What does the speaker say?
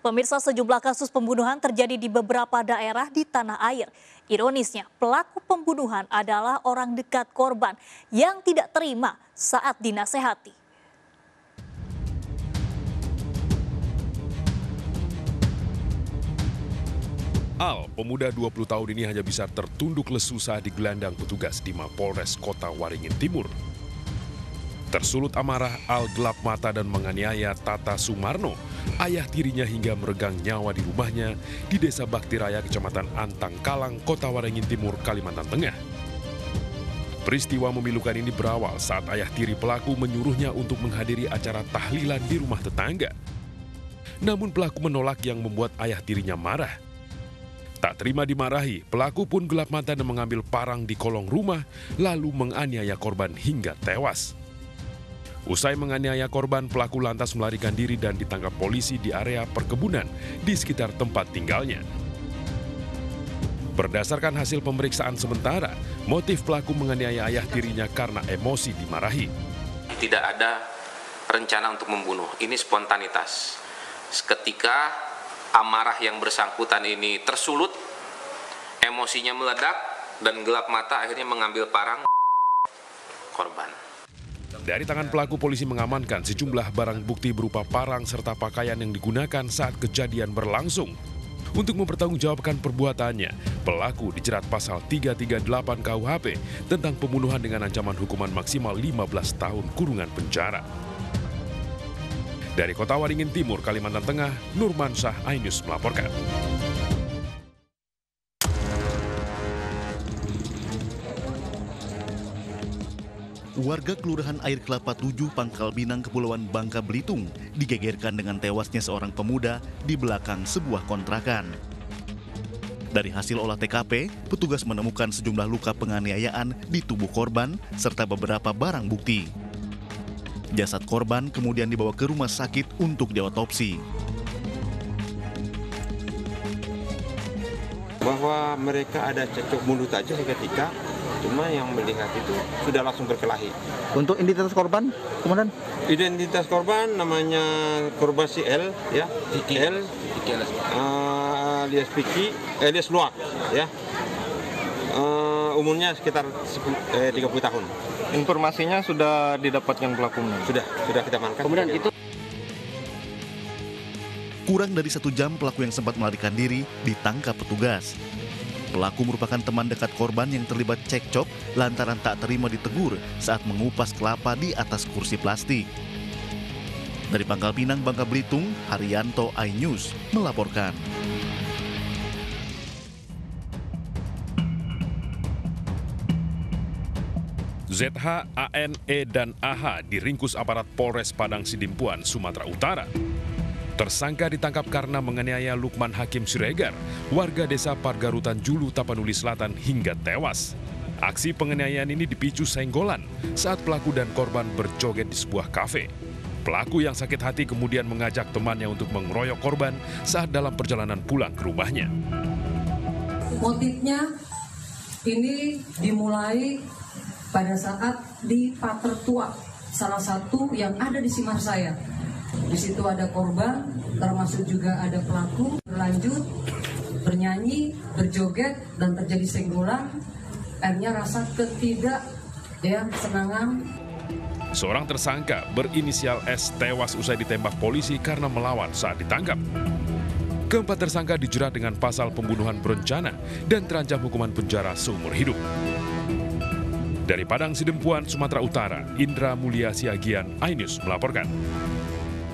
Pemirsa, sejumlah kasus pembunuhan terjadi di beberapa daerah di tanah air. Ironisnya, pelaku pembunuhan adalah orang dekat korban yang tidak terima saat dinasehati. Al, pemuda 20 tahun ini hanya bisa tertunduk lesu saat digelandang petugas di Mapolres Kota Waringin Timur. Tersulut amarah, Al gelap mata dan menganiaya Tata Sumarno, ayah tirinya, hingga meregang nyawa di rumahnya di Desa Bakti Raya, Kecamatan Antang Kalang, Kota Waringin Timur, Kalimantan Tengah. Peristiwa memilukan ini berawal saat ayah tiri pelaku menyuruhnya untuk menghadiri acara tahlilan di rumah tetangga. Namun pelaku menolak yang membuat ayah tirinya marah. Tak terima dimarahi, pelaku pun gelap mata dan mengambil parang di kolong rumah, lalu menganiaya korban hingga tewas. Usai menganiaya korban, pelaku lantas melarikan diri dan ditangkap polisi di area perkebunan di sekitar tempat tinggalnya. Berdasarkan hasil pemeriksaan sementara, motif pelaku menganiaya ayah tirinya karena emosi dimarahi. Tidak ada rencana untuk membunuh, ini spontanitas. Ketika amarah yang bersangkutan ini tersulut, emosinya meledak dan gelap mata, akhirnya mengambil parang korban. Dari tangan pelaku, polisi mengamankan sejumlah barang bukti berupa parang serta pakaian yang digunakan saat kejadian berlangsung. Untuk mempertanggungjawabkan perbuatannya, pelaku dijerat pasal 338 KUHP tentang pembunuhan dengan ancaman hukuman maksimal 15 tahun kurungan penjara. Dari Kota Waringin Timur, Kalimantan Tengah, Nurmansyah, iNews melaporkan. Warga Kelurahan Air Kelapa 7, Pangkal Pinang, Kepulauan Bangka Belitung digegerkan dengan tewasnya seorang pemuda di belakang sebuah kontrakan. Dari hasil olah TKP, petugas menemukan sejumlah luka penganiayaan di tubuh korban serta beberapa barang bukti. Jasad korban kemudian dibawa ke rumah sakit untuk diotopsi. Bahwa mereka ada cekcok mulut aja seketika, cuma yang melihat itu sudah langsung berkelahi. Untuk identitas korban, kemudian? Identitas korban namanya korban si L, ya, L, alias Piki, alias Luak, ya. Umurnya sekitar 30 tahun. Informasinya sudah didapatkan pelakunya? Sudah kita amankan. Kemudian itu kurang dari 1 jam pelaku yang sempat melarikan diri ditangkap petugas. Pelaku merupakan teman dekat korban yang terlibat cekcok lantaran tak terima ditegur saat mengupas kelapa di atas kursi plastik. Dari Pangkal Pinang, Bangka Belitung, Haryanto, iNews melaporkan. ZH, AN, E, dan AH diringkus aparat Polres Padang Sidimpuan, Sumatera Utara. Tersangka ditangkap karena menganiaya Lukman Hakim Siregar, warga desa Pargarutan Julu, Tapanuli Selatan, hingga tewas. Aksi penganiayaan ini dipicu senggolan saat pelaku dan korban berjoget di sebuah kafe. Pelaku yang sakit hati kemudian mengajak temannya untuk mengeroyok korban saat dalam perjalanan pulang ke rumahnya. Motifnya ini dimulai pada saat di Pater Tua, salah satu yang ada di Simarsaya. Di situ ada korban, termasuk juga ada pelaku, berlanjut, bernyanyi, berjoget, dan terjadi senggolan. Akhirnya rasa ketidaksenangan. Seorang tersangka berinisial S tewas usai ditembak polisi karena melawan saat ditangkap. Keempat tersangka dijerat dengan pasal pembunuhan berencana dan terancam hukuman penjara seumur hidup. Dari Padang Sidempuan, Sumatera Utara, Indra Mulia Siagian, iNews melaporkan.